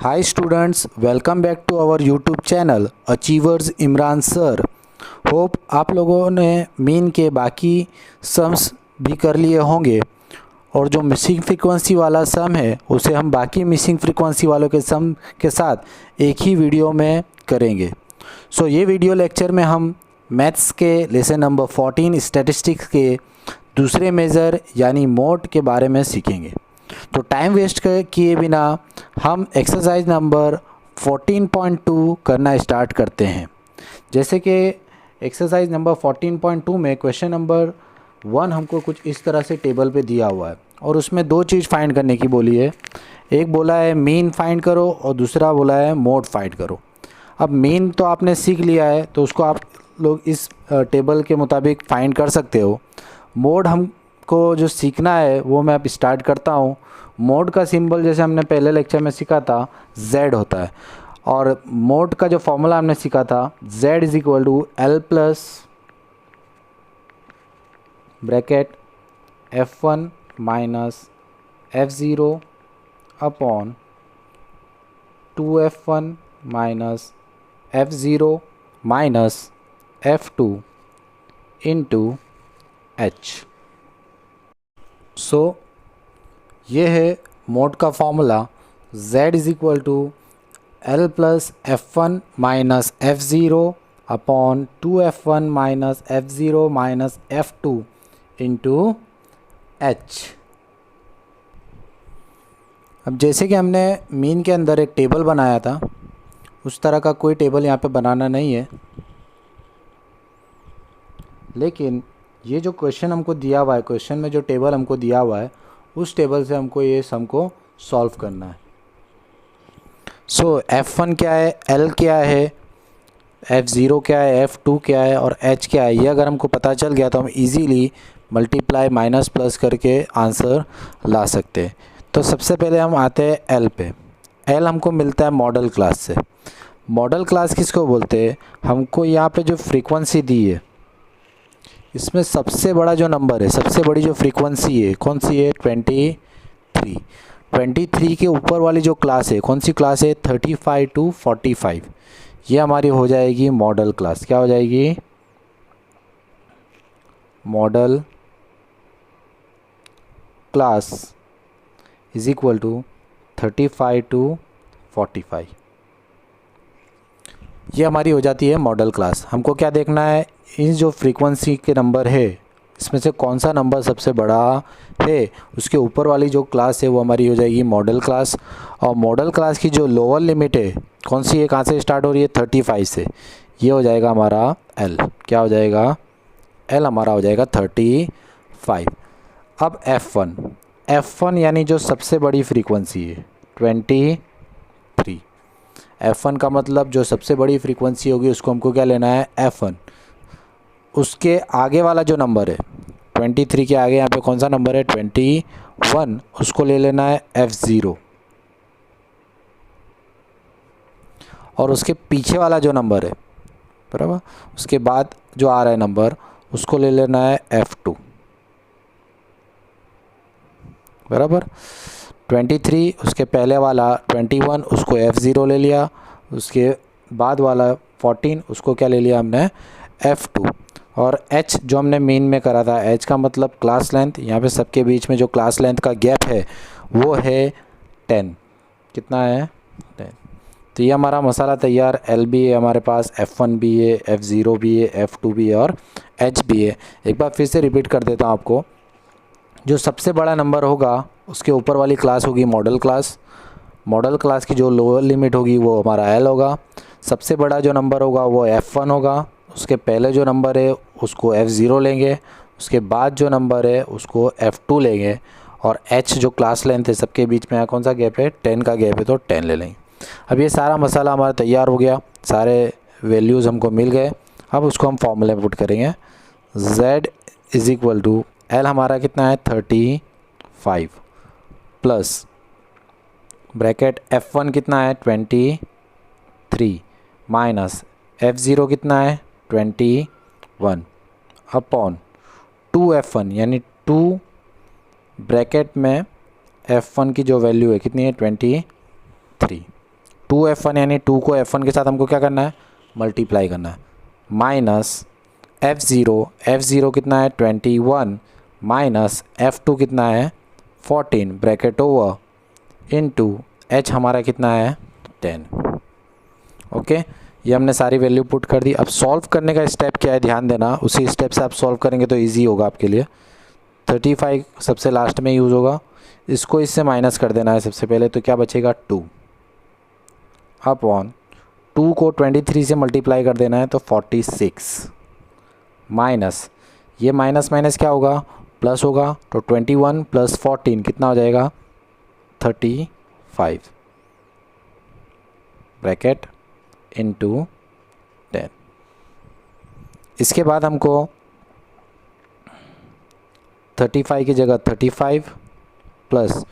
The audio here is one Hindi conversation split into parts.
Hi students, welcome back to our YouTube channel Achievers Imran sir. Hope आप लोगों ने मीन के बाकी सम्स भी कर लिए होंगे और जो मिसिंग फ्रीक्वेंसी वाला सम है उसे हम बाकी मिसिंग फ्रीक्वेंसी वालों के सम के साथ एक ही वीडियो में करेंगे। ये वीडियो लेक्चर में हम मैथ्स के लेसन नंबर 14 स्टैटिस्टिक्स के दूसरे मेज़र यानी मोड के बारे में सीखेंगे। तो टाइम वेस्ट किए बिना हम एक्सरसाइज नंबर 14.2 करना स्टार्ट करते हैं। जैसे कि एक्सरसाइज नंबर 14.2 में क्वेश्चन नंबर 1 हमको कुछ इस तरह से टेबल पे दिया हुआ है और उसमें दो चीज़ फाइंड करने की बोली है। एक बोला है मीन फाइंड करो और दूसरा बोला है मोड फाइंड करो। अब मीन तो आपने सीख लिया है तो उसको आप लोग इस टेबल के मुताबिक फाइंड कर सकते हो। मोड हमको जो सीखना है वो मैं अब स्टार्ट करता हूँ। मोड का सिंबल जैसे हमने पहले लेक्चर में सीखा था Z होता है और मोड का जो फॉर्मूला हमने सीखा था Z is equal to L plus bracket F1 minus F0 upon 2F1 minus F0 minus F2 into H। ये है मोड का formula Z is equal to L plus F1 minus F0 upon 2F1 minus F0 minus F2 into H। अब जैसे कि हमने मीन के अंदर एक टेबल बनाया था उस तरह का कोई टेबल यहाँ पे बनाना नहीं है, लेकिन ये जो क्वेश्चन हमको दिया हुआ है, क्वेश्चन में जो टेबल हमको दिया हुआ है उस टेबल से हमको ये सम को सॉल्व करना है। F1 क्या है, L क्या है, F0 क्या है, F2 क्या है और H क्या है, ये अगर हमको पता चल गया तो हम इजीली मल्टीप्लाई माइनस प्लस करके आंसर ला सकते हैं। तो सबसे पहले हम आते हैं L पे। L हमको मिलता है मॉडल क्लास से। मॉडल क्लास किसको बोलते हैं? हमको यहाँ पे जो फ्रीक्वेंसी दी है इसमें सबसे बड़ा जो नंबर है, सबसे बड़ी जो फ्रीक्वेंसी है कौन सी है? 23। 23 के ऊपर वाली जो क्लास है कौन सी क्लास है? 35 टू 45। ये हमारी हो जाएगी मॉडल क्लास। क्या हो जाएगी? Model class is equal to 35 to 45। ये हमारी हो जाती है मॉडल क्लास। हमको क्या देखना है? इन जो फ्रीक्वेंसी के नंबर है इसमें से कौन सा नंबर सबसे बड़ा है, उसके ऊपर वाली जो क्लास है वो हमारी हो जाएगी मॉडल क्लास। और मॉडल क्लास की जो लोअर लिमिट है कौन सी है, कहाँ से स्टार्ट हो रही है? 35 से। ये हो जाएगा हमारा L। क्या हो जाएगा? L हमारा हो जाएगा 35। अब F1 यानी जो सबसे बड़ी फ्रीक्वेंसी है 23। F1 का मतलब जो सबसे बड़ी फ्रीक्वेंसी होगी उसको हमको क्या लेना है? F1। उसके आगे वाला जो नंबर है 23 के आगे यहाँ पे कौन सा नंबर है? 21। उसको ले लेना है F0। और उसके पीछे वाला जो नंबर है बराबर, उसके बाद जो आ रहा है नंबर उसको ले लेना है F2 बराबर। 23 उसके पहले वाला 21 उसको F0 ले लिया, उसके बाद वाला 14 उसको क्या ले लिया हमने? F2। और H जो हमने मीन में करा था, H का मतलब क्लास लेंथ। यहाँ पे सबके बीच में जो क्लास लेंथ का गैप है वो है 10। कितना है? 10। तो ये हमारा मसाला तैयार। L भी है हमारे पास, F1 भी है, F0 भी है, F2 भी है और H भी है। एक बार फिर से रिपीट कर देता हूँ आपको। जो सबसे बड़ा नंबर होगा उसके ऊपर वाली क्लास होगी मॉडल क्लास। मॉडल क्लास की जो लोअर लिमिट होगी वो हमारा L होगा। सबसे बड़ा जो नंबर होगा वो F1 होगा। उसके पहले जो नंबर है उसको F0 लेंगे, उसके बाद जो नंबर है उसको F2 लेंगे और H जो क्लास लेंथ है सबके बीच में कौन सा गैप है? 10 का गैप है तो 10 ले लेंगे। अब ये सारा मसाला हमारा तैयार हो गया, सारे वैल्यूज़ हमको मिल गए। अब उसको हम फॉर्मूले में पुट करेंगे। Z is equal to L हमारा कितना है? 35 प्लस ब्रैकेट F1 कितना है? 23 माइनस F0 कितना है? 21 अपॉन 2F1 यानी 2 ब्रैकेट में F1 की जो वैल्यू है कितनी है? 23। 2f1 यानी 2 को f1 के साथ हमको क्या करना है, मल्टीप्लाई करना है, माइनस f0 कितना है 21 माइनस f2 कितना है 14 ब्रैकेट ओवर इनटू h हमारा कितना है 10। ओके, ये हमने सारी वैल्यू पुट कर दी। अब सॉल्व करने का स्टेप क्या है, ध्यान देना, उसी स्टेप से आप सॉल्व करेंगे तो इजी होगा आपके लिए। 35 सबसे लास्ट में यूज़ होगा, इसको इससे माइनस कर देना है सबसे पहले, तो क्या बचेगा 2 अपॉन 2 को 23 से मल्टीप्लाई कर देना है तो 46 माइनस ये माइनस माइनस क्या होगा, प्लस होगा, तो 21 प्लस 14 कितना हो जाएगा 35 ब्रैकेट इनटू 10। इसके बाद हमको 35 की जगह 35 प्लस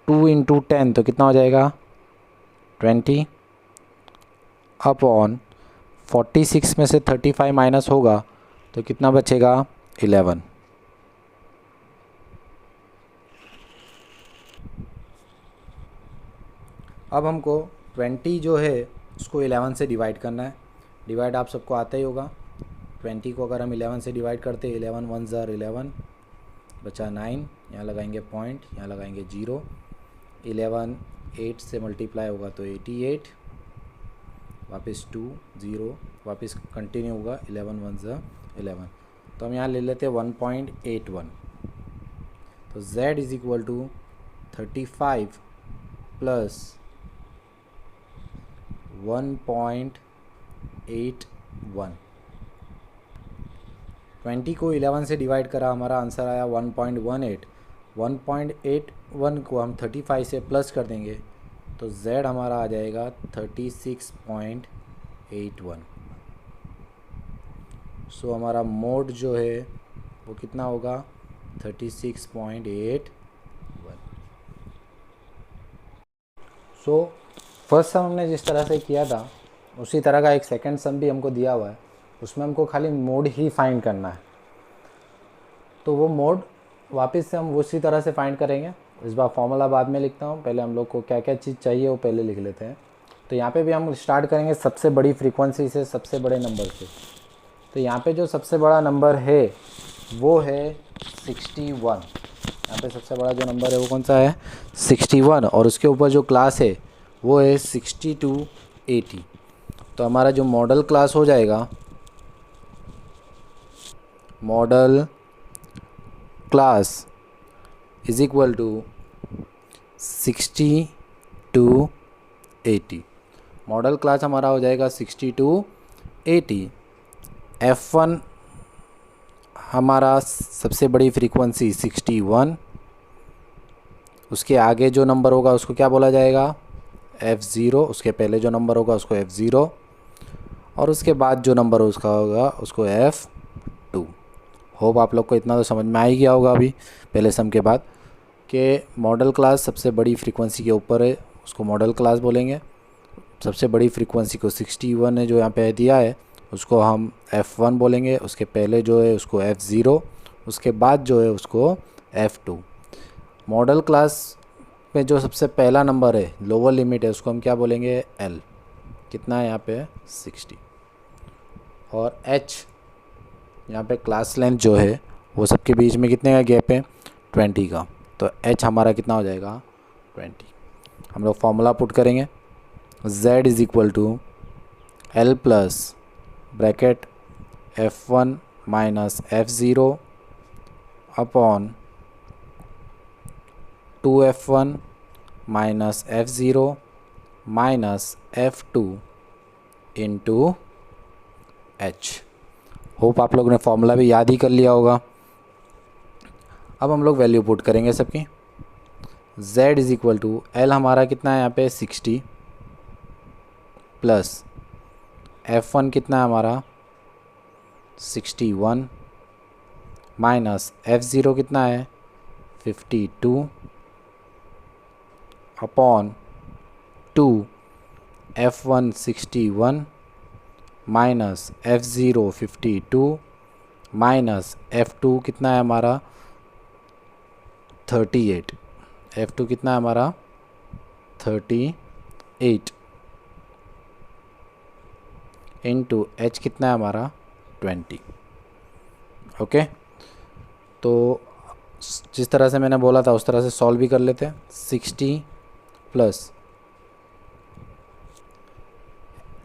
2 इंटू 10 तो कितना हो जाएगा 20 अपॉन 46 में से 35 माइनस होगा तो कितना बचेगा 11। अब हमको 20 जो है उसको 11 से डिवाइड करना है। डिवाइड आप सबको आता ही होगा। 20 को अगर हम 11 से डिवाइड करते 11 1 ज़र 11 बचा 9, यहाँ लगाएंगे पॉइंट, यहाँ लगाएंगे 0, 11 8 से मल्टीप्लाई होगा तो 88, वापस 2 0, वापस कंटिन्यू होगा 11 1 ज़र 11। तो हम यहाँ ले लेते हैं 1.81, तो z is equal to 35 plus 1.81। 20 को 11 से डिवाइड करा, हमारा आंसर आया 1.18। 1.81 को हम 35 से प्लस कर देंगे तो z हमारा आ जाएगा 36.81। सो हमारा मोड जो है वो कितना होगा 36.81। सो फर्स्ट सम हमने जिस तरह से किया था उसी तरह का एक सेकंड सम भी हमको दिया हुआ है, उसमें हमको खाली मोड ही फाइंड करना है। तो वो मोड वापस से हम उसी तरह से फाइंड करेंगे। इस बार फॉर्मूला बाद में लिखता हूँ, पहले हम लोग को क्या क्या चीज़ चाहिए वो पहले लिख लेते हैं। तो यहाँ पे भी हम स्टार्ट करेंगे सबसे बड़ी फ्रीक्वेंसी से, सबसे बड़े नंबर से। तो यहाँ पे जो सबसे बड़ा नंबर है वो है 61। यहाँ पे सबसे बड़ा जो नंबर है वो कौन सा है 61, और उसके ऊपर जो क्लास है वो है 60 to 80। तो हमारा जो मॉडल क्लास हो जाएगा, model class is equal to 60 to 80। Model class हमारा हो जाएगा 60 to 80। F1 हमारा सबसे बड़ी फ्रीक्वेंसी 61, उसके आगे जो नंबर होगा उसको क्या बोला जाएगा F0, उसके पहले जो नंबर होगा उसको F0, और उसके बाद जो नंबर उसका होगा उसको F2। होप आप लोग को इतना तो समझ में आ ही गया होगा अभी पहले सम के बाद कि मॉडल क्लास सबसे बड़ी फ्रीक्वेंसी के ऊपर है, उसको मॉडल क्लास बोलेंगे। सबसे बड़ी फ्रीक्वेंसी को 61 है जो यहाँ पे दिया है उसको हम F1 बोलेंगे, उसके पहले जो है उसको F0, उसके बाद जो है उसको F2। मॉडल क्लास में जो सबसे पहला नंबर है लोअर लिमिट है उसको हम क्या बोलेंगे L, कितना है यहाँ पे 60, और H यहाँ पे क्लास लेंथ जो है वो सबके बीच में कितने का गैप है 20 का, तो H हमारा कितना हो जाएगा 20। हम लोग फॉर्मूला पुट करेंगे, Z is equal to L plus bracket F1 minus F0 upon 2F1 minus F0 minus F2 into H। Hope आप लोगों ने फॉर्मूला भी याद ही कर लिया होगा। अब हम लोग वैल्यू पुट करेंगे सबकी। Z is equal to L हमारा कितना है यहाँ पे 60 प्लस F1 कितना है हमारा 61 माइनस F0 कितना है 52 upon 2 F1 61 minus F0 52 minus F2 कितना है हमारा 38। F2 कितना है हमारा 38। इनटू h कितना है हमारा 20। ओके, तो जिस तरह से मैंने बोला था उस तरह से सॉल्व भी कर लेते हैं। 60 प्लस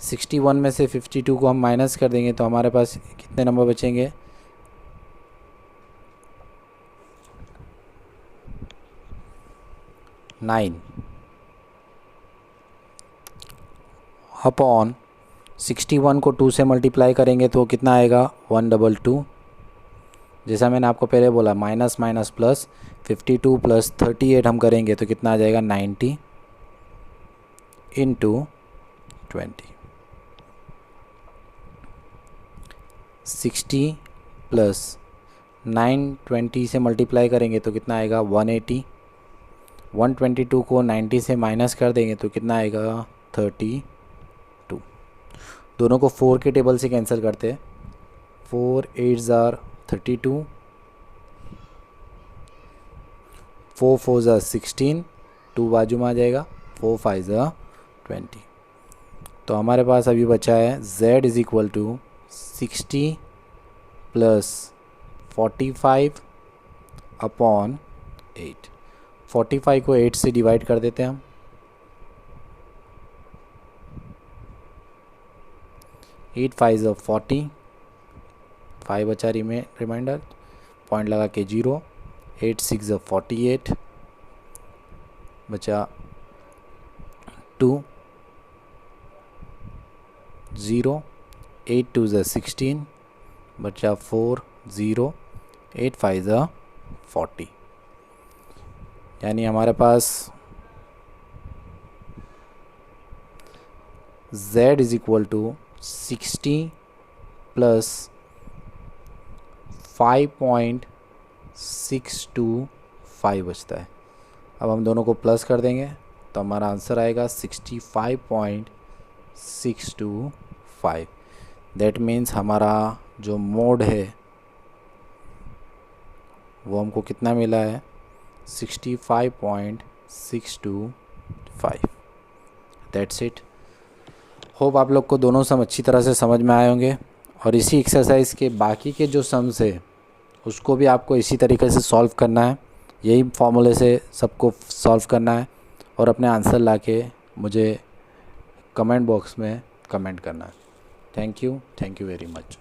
61 में से 52 को हम माइनस कर देंगे तो हमारे पास कितने नंबर बचेंगे, 9 अपॉन 61 को 2 से मल्टीप्लाई करेंगे तो कितना आएगा 122। जैसा मैंने आपको पहले बोला माइनस माइनस प्लस, 52 प्लस 38 हम करेंगे तो कितना आ जाएगा 90 इंटू 20। 60 प्लस 920 से मल्टीप्लाई करेंगे तो कितना आएगा 180। 122 को 90 से माइनस कर देंगे तो कितना आएगा 32। दोनों को 4 के टेबल से कैंसिल करते हैं। 4 8 जार 32, 4 4 जार 16, 2 बाजू में आ जाएगा, 4 5 जार 20। तो हमारे पास अभी बचा है z is equal to 60 plus 45 upon 8। 45 को 8 से डिवाइड कर देते हैं हम। 8 5 40, 5 बचा रिमाइंडर, पॉइंट लगा के 0। 8 6 48 बचा 2 0। 8 2 16 बचा 4 0। 8 5 40, यानी हमारे पास z is equal to 60 plus 5.625 बचता है। अब हम दोनों को प्लस कर देंगे तो हमारा आंसर आएगा 65.625। दैट मीन्स हमारा जो मोड है वो हमको कितना मिला है 65.625। That's it. होप आप लोग को दोनों सम अच्छी तरह से समझ में आए होंगे। और इसी एक्सरसाइज के बाकी के जो सम्स है उसको भी आपको इसी तरीके से सॉल्व करना है, यही फॉर्मूले से सबको सॉल्व करना है और अपने आंसर लाके मुझे कमेंट बॉक्स में कमेंट करना है। Thank you very much.